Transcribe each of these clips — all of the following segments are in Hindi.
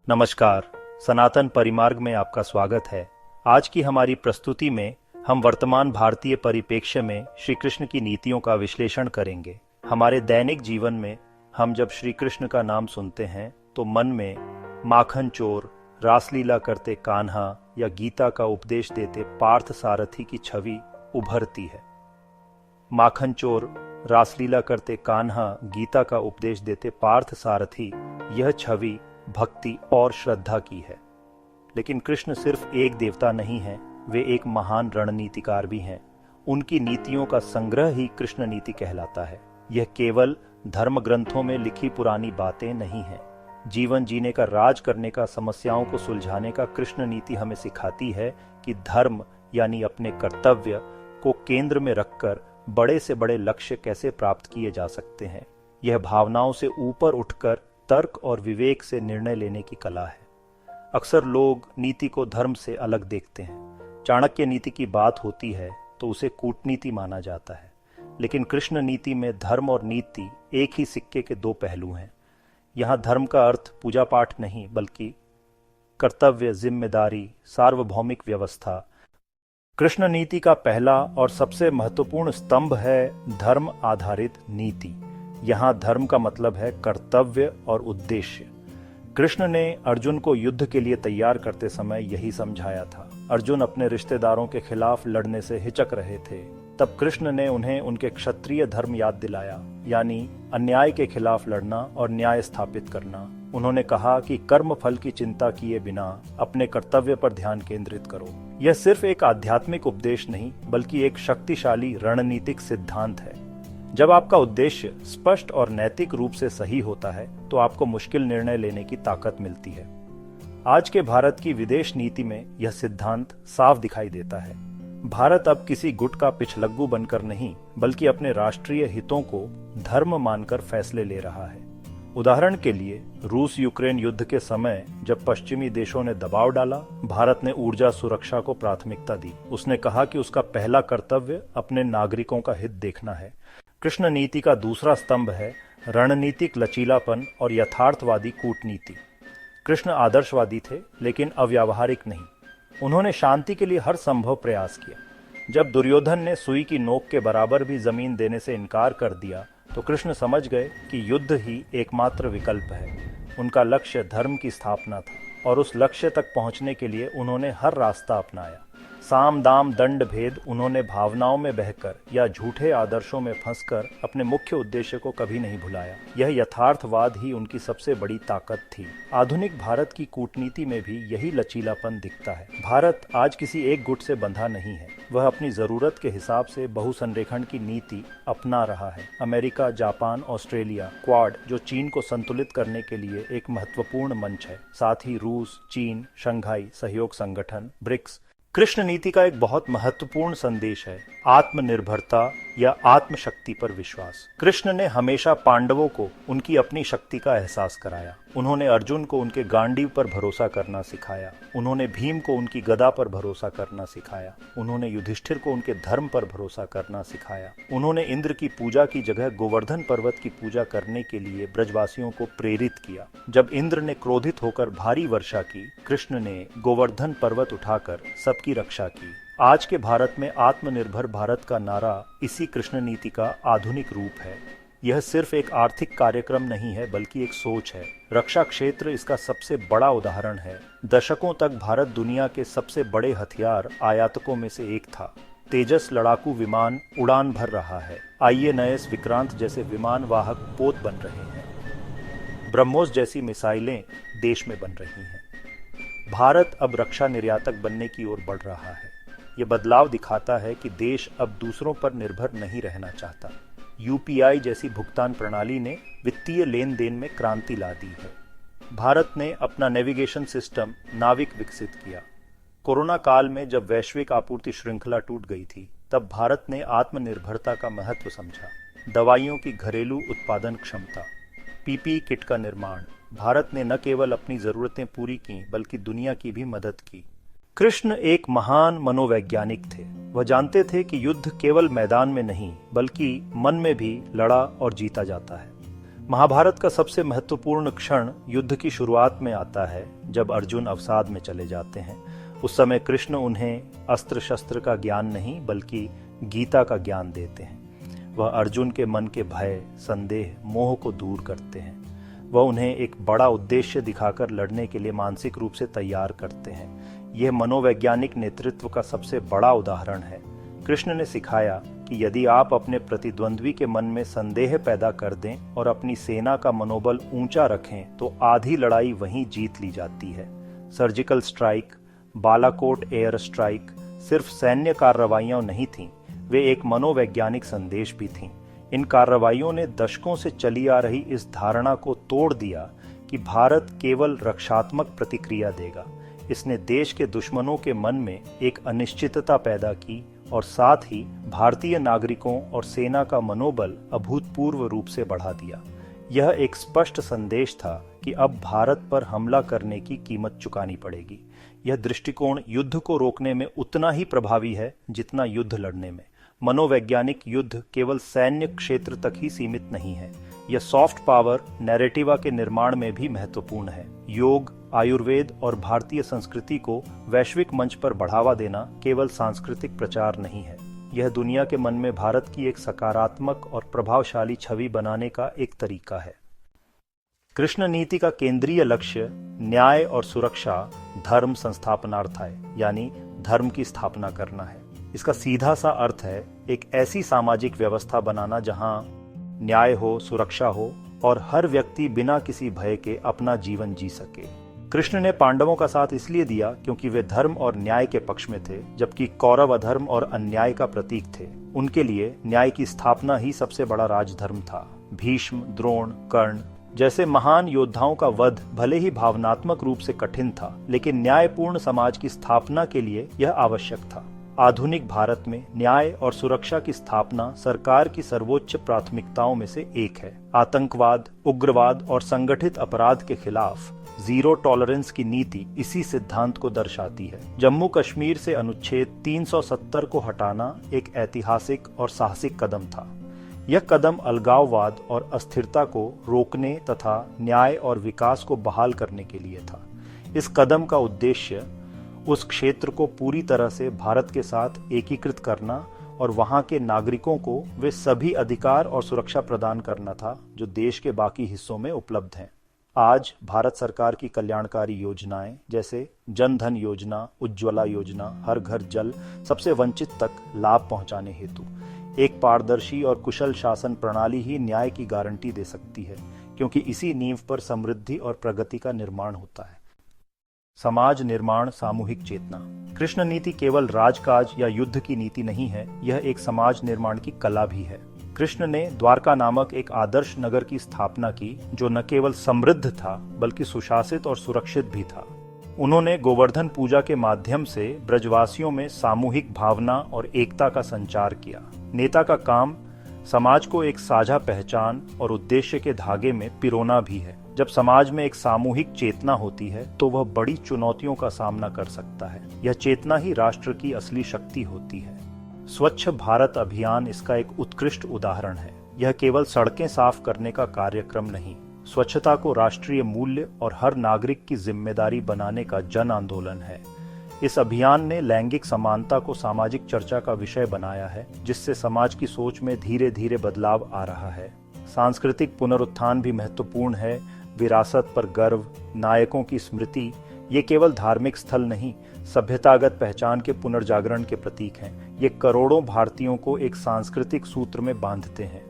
नमस्कार, सनातन परिमार्ग में आपका स्वागत है। आज की हमारी प्रस्तुति में हम वर्तमान भारतीय परिप्रेक्ष्य में श्री कृष्ण की नीतियों का विश्लेषण करेंगे। हमारे दैनिक जीवन में हम जब श्री कृष्ण का नाम सुनते हैं तो मन में माखन चोर, रासलीला करते कान्हा या गीता का उपदेश देते पार्थ सारथी की छवि उभरती है। माखन चोर, रासलीला करते कान्हा, गीता का उपदेश देते पार्थ सारथी, यह छवि भक्ति और श्रद्धा की है। लेकिन कृष्ण सिर्फ एक देवता नहीं है, वे एक महान रणनीतिकार भी हैं। उनकी नीतियों का संग्रह ही कृष्ण नीति कहलाता है। यह केवल धर्म ग्रंथों में लिखी पुरानी बातें नहीं हैं। जीवन जीने का, राज करने का, समस्याओं को सुलझाने का कृष्ण नीति हमें सिखाती है कि धर्म यानी अपने कर्तव्य को केंद्र में रखकर बड़े से बड़े लक्ष्य कैसे प्राप्त किए जा सकते हैं। यह भावनाओं से ऊपर उठकर तर्क और विवेक से निर्णय लेने की कला है। अक्सर लोग नीति को धर्म से अलग देखते हैं। चाणक्य नीति की बात होती है तो उसे कूटनीति माना जाता है, लेकिन कृष्ण नीति में धर्म और नीति एक ही सिक्के के दो पहलू हैं। यहाँ धर्म का अर्थ पूजा पाठ नहीं, बल्कि कर्तव्य, जिम्मेदारी, सार्वभौमिक व्यवस्था। कृष्ण नीति का पहला और सबसे महत्वपूर्ण स्तंभ है धर्म आधारित नीति। यहाँ धर्म का मतलब है कर्तव्य और उद्देश्य। कृष्ण ने अर्जुन को युद्ध के लिए तैयार करते समय यही समझाया था। अर्जुन अपने रिश्तेदारों के खिलाफ लड़ने से हिचक रहे थे। तब कृष्ण ने उन्हें उनके क्षत्रिय धर्म याद दिलाया, यानी अन्याय के खिलाफ लड़ना और न्याय स्थापित करना। उन्होंने कहा कि कर्म फल की चिंता किए बिना अपने कर्तव्य पर ध्यान केंद्रित करो। यह सिर्फ एक आध्यात्मिक उपदेश नहीं, बल्कि एक शक्तिशाली रणनीतिक सिद्धांत है। जब आपका उद्देश्य स्पष्ट और नैतिक रूप से सही होता है तो आपको मुश्किल निर्णय लेने की ताकत मिलती है। आज के भारत की विदेश नीति में यह सिद्धांत साफ दिखाई देता है। भारत अब किसी गुट का पिछलग्गू बनकर नहीं, बल्कि अपने राष्ट्रीय हितों को धर्म मानकर फैसले ले रहा है। उदाहरण के लिए, रूस यूक्रेन युद्ध के समय जब पश्चिमी देशों ने दबाव डाला, भारत ने ऊर्जा सुरक्षा को प्राथमिकता दी। उसने कहा कि उसका पहला कर्तव्य अपने नागरिकों का हित देखना है। कृष्ण नीति का दूसरा स्तंभ है रणनीतिक लचीलापन और यथार्थवादी कूटनीति। कृष्ण आदर्शवादी थे, लेकिन अव्यावहारिक नहीं। उन्होंने शांति के लिए हर संभव प्रयास किया। जब दुर्योधन ने सुई की नोक के बराबर भी जमीन देने से इनकार कर दिया तो कृष्ण समझ गए कि युद्ध ही एकमात्र विकल्प है। उनका लक्ष्य धर्म की स्थापना था और उस लक्ष्य तक पहुंचने के लिए उन्होंने हर रास्ता अपनाया। साम दाम दंड भेद उन्होंने भावनाओं में बहकर या झूठे आदर्शों में फंसकर अपने मुख्य उद्देश्य को कभी नहीं भुलाया। यह यथार्थवाद ही उनकी सबसे बड़ी ताकत थी। आधुनिक भारत की कूटनीति में भी यही लचीलापन दिखता है। भारत आज किसी एक गुट से बंधा नहीं है। वह अपनी जरूरत के हिसाब से बहुसंरेखण की नीति अपना रहा है। अमेरिका, जापान, ऑस्ट्रेलिया, क्वाड जो चीन को संतुलित करने के लिए एक महत्वपूर्ण मंच है, साथ ही रूस, चीन, शंघाई सहयोग संगठन, ब्रिक्स। कृष्ण नीति का एक बहुत महत्वपूर्ण संदेश है आत्मनिर्भरता या आत्मशक्ति पर विश्वास। कृष्ण ने हमेशा पांडवों को उनकी अपनी शक्ति का एहसास कराया। उन्होंने अर्जुन को उनके गांडीव पर भरोसा करना सिखाया। उन्होंने भीम को उनकी गदा पर भरोसा करना सिखाया। उन्होंने युधिष्ठिर को उनके धर्म पर भरोसा करना सिखाया। उन्होंने इंद्र की पूजा की जगह गोवर्धन पर्वत की पूजा करने के लिए ब्रजवासियों को प्रेरित किया। जब इंद्र ने क्रोधित होकर भारी वर्षा की, कृष्ण ने गोवर्धन पर्वत उठाकर सबकी रक्षा की। आज के भारत में आत्मनिर्भर भारत का नारा इसी कृष्ण नीति का आधुनिक रूप है। यह सिर्फ एक आर्थिक कार्यक्रम नहीं है, बल्कि एक सोच है। रक्षा क्षेत्र इसका सबसे बड़ा उदाहरण है। दशकों तक भारत दुनिया के सबसे बड़े हथियार आयातकों में से एक था। तेजस लड़ाकू विमान उड़ान भर रहा है। INS विक्रांत जैसे विमान वाहक पोत बन रहे हैं। ब्रह्मोस जैसी मिसाइलें देश में बन रही हैं। भारत अब रक्षा निर्यातक बनने की ओर बढ़ रहा है। ये बदलाव दिखाता है कि देश अब दूसरों पर निर्भर नहीं रहना चाहता। UPI जैसी भुगतान प्रणाली ने वित्तीय लेन देन में क्रांति ला दी है। भारत ने अपना नेविगेशन सिस्टम नाविक विकसित किया। कोरोना काल में जब वैश्विक आपूर्ति श्रृंखला टूट गई थी, तब भारत ने आत्मनिर्भरता का महत्व समझा। दवाइयों की घरेलू उत्पादन क्षमता, PPE किट का निर्माण। भारत ने न केवल अपनी जरूरतें पूरी की, बल्कि दुनिया की भी मदद की। कृष्ण एक महान मनोवैज्ञानिक थे। वह जानते थे कि युद्ध केवल मैदान में नहीं, बल्कि मन में भी लड़ा और जीता जाता है। महाभारत का सबसे महत्वपूर्ण क्षण युद्ध की शुरुआत में आता है, जब अर्जुन अवसाद में चले जाते हैं। उस समय कृष्ण उन्हें अस्त्र शस्त्र का ज्ञान नहीं बल्कि गीता का ज्ञान देते हैं। वह अर्जुन के मन के भय, संदेह, मोह को दूर करते हैं। वह उन्हें एक बड़ा उद्देश्य दिखाकर लड़ने के लिए मानसिक रूप से तैयार करते हैं। यह मनोवैज्ञानिक नेतृत्व का सबसे बड़ा उदाहरण है। कृष्ण ने सिखाया कि यदि आप अपने प्रतिद्वंद्वी के मन में संदेह पैदा कर दें और अपनी सेना का मनोबल ऊंचा रखें तो आधी लड़ाई वहीं जीत ली जाती है। Surgical strike, Balakot air strike सिर्फ सैन्य कार्रवाइयां नहीं थीं, वे एक मनोवैज्ञानिक संदेश भी थीं। इन कार्रवाइयों ने दशकों से चली आ रही इस धारणा को तोड़ दिया कि भारत केवल रक्षात्मक प्रतिक्रिया देगा। इसने देश के दुश्मनों के मन में एक अनिश्चितता पैदा की और साथ ही भारतीय नागरिकों और सेना का मनोबल अभूतपूर्व रूप से बढ़ा दिया। यह एक स्पष्ट संदेश था कि अब भारत पर हमला करने की कीमत चुकानी पड़ेगी। यह दृष्टिकोण युद्ध को रोकने में उतना ही प्रभावी है जितना युद्ध लड़ने में। मनोवैज्ञानिक युद्ध केवल सैन्य क्षेत्र तक ही सीमित नहीं है, यह सॉफ्ट पावर नैरेटिवा के निर्माण में भी महत्वपूर्ण है। योग, आयुर्वेद और भारतीय संस्कृति को वैश्विक मंच पर बढ़ावा देना केवल सांस्कृतिक प्रचार नहीं है, यह दुनिया के मन में भारत की एक सकारात्मक और प्रभावशाली छवि बनाने का एक तरीका है। कृष्ण नीति का केंद्रीय लक्ष्य न्याय और सुरक्षा, धर्म संस्थापनार्थाय यानी धर्म की स्थापना करना है। इसका सीधा सा अर्थ है एक ऐसी सामाजिक व्यवस्था बनाना जहां न्याय हो, सुरक्षा हो और हर व्यक्ति बिना किसी भय के अपना जीवन जी सके। कृष्ण ने पांडवों का साथ इसलिए दिया क्योंकि वे धर्म और न्याय के पक्ष में थे, जबकि कौरव अधर्म और अन्याय का प्रतीक थे। उनके लिए न्याय की स्थापना ही सबसे बड़ा राजधर्म था। भीष्म, द्रोण, कर्ण जैसे महान योद्धाओं का वध भले ही भावनात्मक रूप से कठिन था, लेकिन न्यायपूर्ण समाज की स्थापना के लिए यह आवश्यक था। आधुनिक भारत में न्याय और सुरक्षा की स्थापना सरकार की सर्वोच्च प्राथमिकताओं में से एक है। आतंकवाद, उग्रवाद और संगठित अपराध के खिलाफ जीरो टॉलरेंस की नीति इसी सिद्धांत को दर्शाती है। जम्मू कश्मीर से अनुच्छेद 370 को हटाना एक ऐतिहासिक और साहसिक कदम था। यह कदम अलगाववाद और अस्थिरता को रोकने तथा न्याय और विकास को बहाल करने के लिए था। इस कदम का उद्देश्य उस क्षेत्र को पूरी तरह से भारत के साथ एकीकृत करना और वहां के नागरिकों को वे सभी अधिकार और सुरक्षा प्रदान करना था जो देश के बाकी हिस्सों में उपलब्ध हैं। आज भारत सरकार की कल्याणकारी योजनाएं जैसे जन धन योजना, उज्ज्वला योजना, हर घर जल सबसे वंचित तक लाभ पहुंचाने हेतु एक पारदर्शी और कुशल शासन प्रणाली ही न्याय की गारंटी दे सकती है, क्योंकि इसी नींव पर समृद्धि और प्रगति का निर्माण होता है। समाज निर्माण, सामूहिक चेतना। कृष्ण नीति केवल राजकाज या युद्ध की नीति नहीं है, यह एक समाज निर्माण की कला भी है। कृष्ण ने द्वारका नामक एक आदर्श नगर की स्थापना की जो न केवल समृद्ध था बल्कि सुशासित और सुरक्षित भी था। उन्होंने गोवर्धन पूजा के माध्यम से ब्रजवासियों में सामूहिक भावना और एकता का संचार किया। नेता का काम समाज को एक साझा पहचान और उद्देश्य के धागे में पिरोना भी है। जब समाज में एक सामूहिक चेतना होती है तो वह बड़ी चुनौतियों का सामना कर सकता है। यह चेतना ही राष्ट्र की असली शक्ति होती है। स्वच्छ भारत अभियान इसका एक उत्कृष्ट उदाहरण है। यह केवल सड़कें साफ करने का कार्यक्रम नहीं, स्वच्छता को राष्ट्रीय मूल्य और हर नागरिक की जिम्मेदारी बनाने का जन आंदोलन है। इस अभियान ने लैंगिक समानता को सामाजिक चर्चा का विषय बनाया है, जिससे समाज की सोच में धीरे धीरे बदलाव आ रहा है। सांस्कृतिक पुनरुत्थान भी महत्वपूर्ण है। विरासत पर गर्व, नायकों की स्मृति, ये केवल धार्मिक स्थल नहीं, सभ्यतागत पहचान के पुनर्जागरण के प्रतीक हैं। ये करोड़ों भारतीयों को एक सांस्कृतिक सूत्र में बांधते हैं।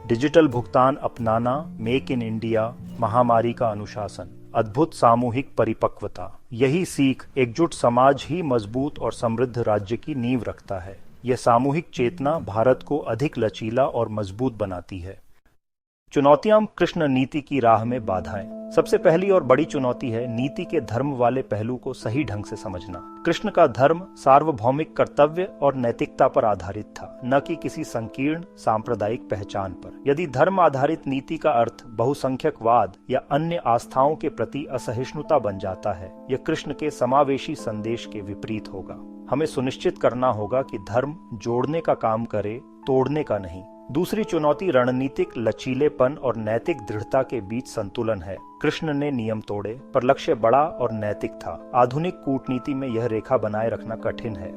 डिजिटल भुगतान अपनाना, मेक इन इंडिया, महामारी का अनुशासन, अद्भुत सामूहिक परिपक्वता, यही सीख एकजुट समाज ही मजबूत और समृद्ध राज्य की नींव रखता है। यह सामूहिक चेतना भारत को अधिक लचीला और मजबूत बनाती है। चुनौतियां कृष्ण नीति की राह में बाधाएं। सबसे पहली और बड़ी चुनौती है नीति के धर्म वाले पहलू को सही ढंग से समझना। कृष्ण का धर्म सार्वभौमिक कर्तव्य और नैतिकता पर आधारित था, न कि किसी संकीर्ण सांप्रदायिक पहचान पर। यदि धर्म आधारित नीति का अर्थ बहुसंख्यकवाद या अन्य आस्थाओं के प्रति असहिष्णुता बन जाता है, यह कृष्ण के समावेशी संदेश के विपरीत होगा। हमें सुनिश्चित करना होगा कि धर्म जोड़ने का काम करे, तोड़ने का नहीं। दूसरी चुनौती रणनीतिक लचीलेपन और नैतिक दृढ़ता के बीच संतुलन है। कृष्ण ने नियम तोड़े, पर लक्ष्य बड़ा और नैतिक था। आधुनिक कूटनीति में यह रेखा बनाए रखना कठिन है।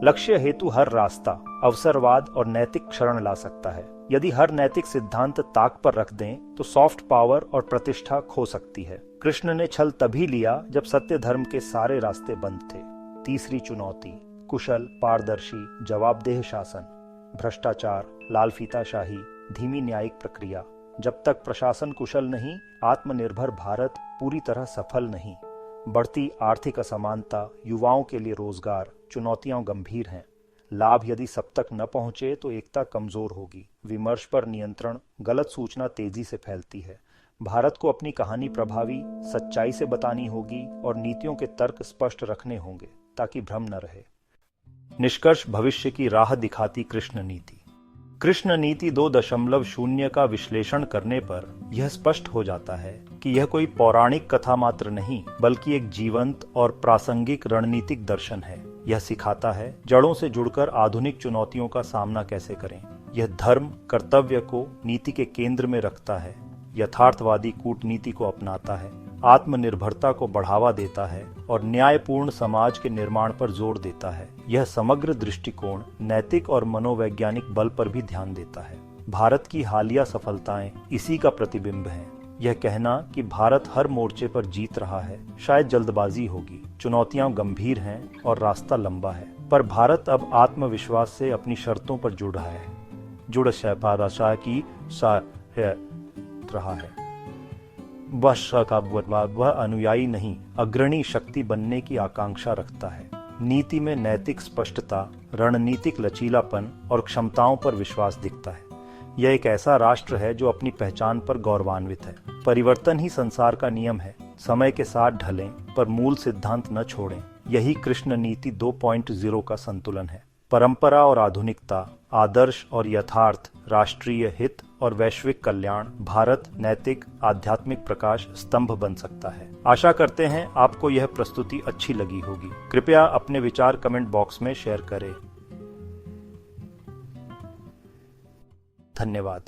लक्ष्य हेतु हर रास्ता अवसरवाद और नैतिक क्षरण ला सकता है। यदि हर नैतिक सिद्धांत ताक पर रख दें तो सॉफ्ट पावर और प्रतिष्ठा खो सकती है। कृष्ण ने छल तभी लिया जब सत्य धर्म के सारे रास्ते बंद थे। तीसरी चुनौती कुशल, पारदर्शी, जवाबदेह शासन। भ्रष्टाचार, लाल फीताशाही, धीमी न्यायिक प्रक्रिया। जब तक प्रशासन कुशल नहीं, आत्मनिर्भर भारत पूरी तरह सफल नहीं। बढ़ती आर्थिक असमानता, युवाओं के लिए रोजगार, चुनौतियां गंभीर हैं। लाभ यदि सब तक न पहुंचे तो एकता कमजोर होगी। विमर्श पर नियंत्रण, गलत सूचना तेजी से फैलती है। भारत को अपनी कहानी प्रभावी, सच्चाई से बतानी होगी और नीतियों के तर्क स्पष्ट रखने होंगे ताकि भ्रम न रहे। निष्कर्ष, भविष्य की राह दिखाती कृष्ण नीति। कृष्ण नीति 2.0 का विश्लेषण करने पर यह स्पष्ट हो जाता है कि यह कोई पौराणिक कथा मात्र नहीं, बल्कि एक जीवंत और प्रासंगिक रणनीतिक दर्शन है। यह सिखाता है जड़ों से जुड़कर आधुनिक चुनौतियों का सामना कैसे करें। यह धर्म कर्तव्य को नीति के केंद्र में रखता है, यथार्थवादी कूटनीति को अपनाता है, आत्मनिर्भरता को बढ़ावा देता है और न्यायपूर्ण समाज के निर्माण पर जोर देता है। यह समग्र दृष्टिकोण नैतिक और मनोवैज्ञानिक बल पर भी ध्यान देता है। भारत की हालिया सफलताएं इसी का प्रतिबिंब हैं। यह कहना कि भारत हर मोर्चे पर जीत रहा है शायद जल्दबाजी होगी। चुनौतियां गंभीर हैं और रास्ता लंबा है, पर भारत अब आत्मविश्वास से अपनी शर्तों पर जुड़ रहा है। वह अनुयायी नहीं, अग्रणी शक्ति बनने की आकांक्षा रखता है। नीति में नैतिक स्पष्टता, रणनीतिक लचीलापन और क्षमताओं पर विश्वास दिखता है। यह एक ऐसा राष्ट्र है जो अपनी पहचान पर गौरवान्वित है। परिवर्तन ही संसार का नियम है। समय के साथ ढलें, पर मूल सिद्धांत न छोड़ें। यही कृष्ण नीति 2.0 का संतुलन है। परंपरा और आधुनिकता, आदर्श और यथार्थ, राष्ट्रीय हित और वैश्विक कल्याण। भारत नैतिक आध्यात्मिक प्रकाश स्तंभ बन सकता है। आशा करते हैं आपको यह प्रस्तुति अच्छी लगी होगी। कृपया अपने विचार कमेंट बॉक्स में शेयर करें। धन्यवाद।